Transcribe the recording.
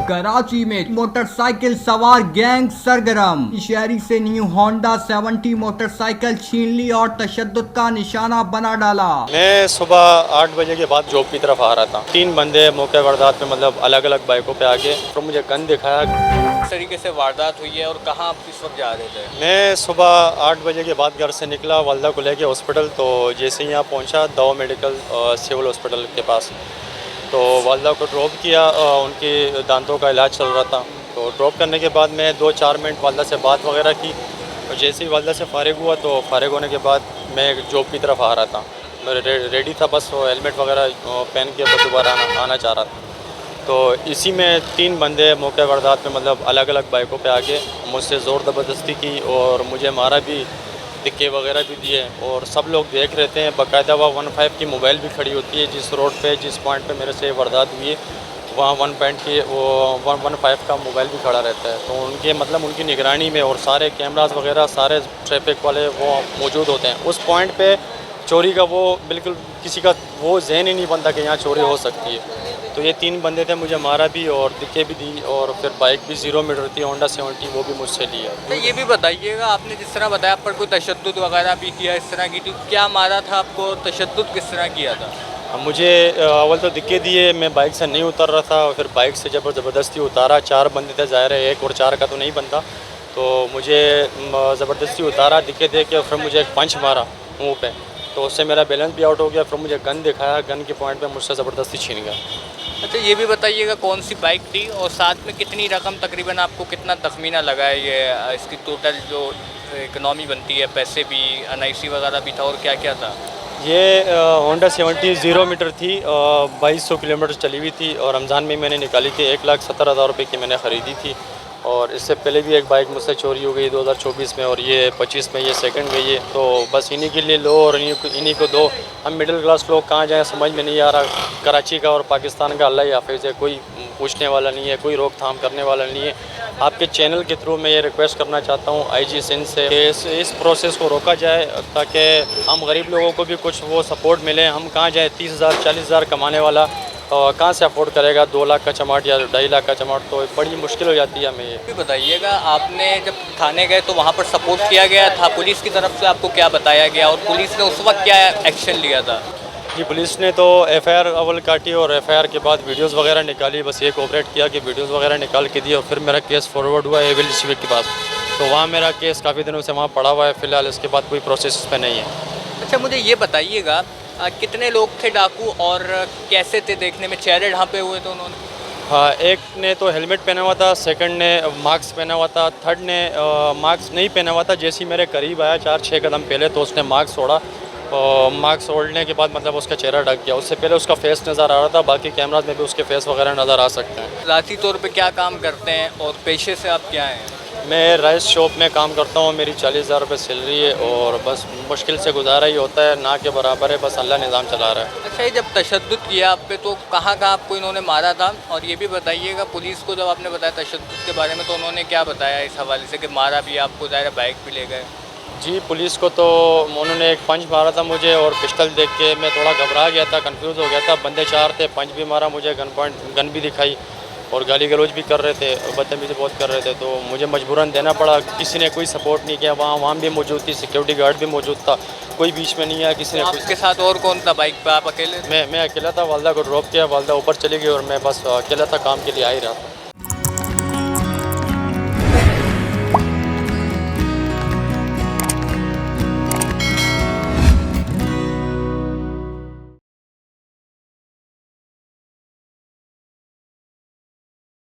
कराची में मोटरसाइकिल सवार गैंग सरगर्म। शहरी से न्यू होंडा 70 मोटरसाइकिल छीन ली और तशद्दुद का निशाना बना डाला। मैं सुबह 8 बजे के बाद जॉब की तरफ आ रहा था। 3 बंदे मौके वारदात में मतलब अलग अलग बाइकों पे आके तो मुझे गन दिखाया। किस तरीके से वारदात हुई है और कहाँ आप किस वक्त जा रहे थे? मैं सुबह 8 बजे के बाद घर से निकला वालदा को लेके हॉस्पिटल। तो जैसे ही यहाँ पहुँचा दवा मेडिकल सिविल हॉस्पिटल के पास, तो वालदा को ड्रॉप किया। उनके दांतों का इलाज चल रहा था। तो ड्रॉप करने के बाद मैं 2-4 मिनट वालदा से बात वगैरह की और जैसे ही वालदा से फ़ारिग हुआ तो फ़ारिग होने के बाद मैं जॉब की तरफ आ रहा था। मैं रेडी था, बस हेलमेट वगैरह पहन के बस दोबारा आना चाह रहा था। तो इसी में 3 बंदे मौके वारदात में मतलब अलग अलग बाइकों पे आके मुझसे ज़ोर ज़बरदस्ती की और मुझे मारा भी, धिक्के वगैरह भी दिए। और सब लोग देख रहे थे। बाकायदा वह 15 की मोबाइल भी खड़ी होती है जिस रोड पे, जिस पॉइंट पे मेरे से वारदात हुई है, वहाँ 1.15 का मोबाइल भी खड़ा रहता है। तो उनके मतलब उनकी निगरानी में और सारे कैमरास वगैरह सारे ट्रैफिक वाले वो मौजूद होते हैं उस पॉइंट पे। चोरी का वो बिल्कुल किसी का वो ज़हन ही नहीं बनता कि यहाँ चोरी हो सकती है। तो ये 3 बंदे थे, मुझे मारा भी और दिक्के भी दी और फिर बाइक भी 0 मीटर थी होंडा 70, वो भी मुझसे लिया। तो ये भी बताइएगा, आपने जिस तरह बताया पर कोई तशद्दुद वगैरह भी किया इस तरह की, तो क्या मारा था आपको, तशद्दुद किस तरह किया था? मुझे अव्वल तो दिक्के दिए, मैं बाइक से नहीं उतर रहा था और फिर बाइक से ज़बरदस्ती उतारा। 4 बंदे थे, ज़ाहिर है 1 और 4 का तो नहीं बनता। तो मुझे ज़बरदस्ती उतारा, दिक्के दे के फिर मुझे एक पंच मारा मुँह पे। तो उससे मेरा बैलेंस भी आउट हो गया। फिर मुझे गन दिखाया, गन के पॉइंट पे मुझसे ज़बरदस्ती छीन गया। अच्छा, ये भी बताइएगा कौन सी बाइक थी और साथ में कितनी रकम, तकरीबन आपको कितना तखमीना लगा है ये इसकी टोटल जो इकनॉमी बनती है, पैसे भी, NIC वगैरह भी था और क्या क्या था? ये होंडा 70 0 मीटर थी, 2200 किलोमीटर चली हुई थी और रमज़ान में मैंने निकाली थी। 1,70,000 रुपये की मैंने ख़रीदी थी। और इससे पहले भी एक बाइक मुझसे चोरी हो गई 2024 में और ये 25 में, ये सेकंड गई है। तो बस इन्हीं के लिए लो और इन्हीं को दो। हम मिडिल क्लास लोग कहाँ जाएँ समझ में नहीं आ रहा। कराची का और पाकिस्तान का अल्लाह ही हाफिज़ है, कोई पूछने वाला नहीं है, कोई रोकथाम करने वाला नहीं है। आपके चैनल के थ्रू मैं ये रिक्वेस्ट करना चाहता हूँ IG सिंध से कि इस प्रोसेस को रोका जाए ताकि हम गरीब लोगों को भी कुछ वो सपोर्ट मिले। हम कहाँ जाएँ, 30,000 40,000 कमाने वाला कहाँ से अफोर्ड करेगा 2 लाख का चमाट या 2.5 लाख का चमाट? तो बड़ी मुश्किल हो जाती है हमें। ये भी बताइएगा, आपने जब थाने गए तो वहाँ पर सपोर्ट किया गया था, पुलिस की तरफ से आपको क्या बताया गया और पुलिस ने उस वक्त क्या एक्शन लिया था? जी, पुलिस ने तो FIR अव्वल काटी और FIR के बाद वीडियोस वगैरह निकाली। बस ये कोऑपरेट किया कि वीडियोस वगैरह निकाल के दिए और फिर मेरा केस फॉरवर्ड हुआ एविल सिविक के पास। तो वहाँ मेरा केस काफ़ी दिनों से वहाँ पड़ा हुआ है। फ़िलहाल इसके बाद कोई प्रोसेस इस पर नहीं है। अच्छा, मुझे ये बताइएगा कितने लोग थे डाकू और कैसे थे देखने में, चेहरे ढांपे हुए थे उन्होंने? हाँ, एक ने तो हेलमेट पहना हुआ था, सेकंड ने मास्क पहना हुआ था, थर्ड ने मास्क नहीं पहना हुआ था। जैसे ही मेरे करीब आया 4-6 कदम पहले तो उसने मास्क छोड़ा और मास्क ओढ़ने के बाद मतलब उसका चेहरा ढक गया। उससे पहले उसका फेस नज़र आ रहा था, बाकी कैमराज में भी उसके फेस वगैरह नज़र आ सकते हैं। ज़ाती तौर पे क्या काम करते हैं और पेशे से आप क्या हैं? मैं राइस शॉप में काम करता हूँ। मेरी 40,000 रुपये सैलरी है और बस मुश्किल से गुजारा ही होता है, ना के बराबर है, बस अल्लाह निज़ाम चला रहा है। अच्छा, ये जब तशद्दुद किया आप पे तो कहाँ कहाँ आपको इन्होंने मारा था? और ये भी बताइएगा, पुलिस को जब आपने बताया तशद्दुद के बारे में तो उन्होंने क्या बताया इस हवाले से कि मारा भी आपको, ज़ाहिर बाइक भी ले गए? जी, पुलिस को तो उन्होंने एक पंच मारा था मुझे और पिस्टल देख के मैं थोड़ा घबरा गया था, कंफ्यूज हो गया था। बंदे 4 थे, पंच भी मारा मुझे, गन भी दिखाई और गाली गलौज भी कर रहे थे और बदतमीज़ी बहुत कर रहे थे। तो मुझे मजबूरन देना पड़ा। किसी ने कोई सपोर्ट नहीं किया। वहाँ भी मौजूद थी, सिक्योरिटी गार्ड भी मौजूद था, कोई बीच में नहीं आया किसी ने। आपके साथ और कौन था बाइक पे, आप अकेले? मैं अकेला था। वालदा को ड्रॉप किया, वालदा ऊपर चली गई और मैं बस अकेला था, काम के लिए आ ही रहा था।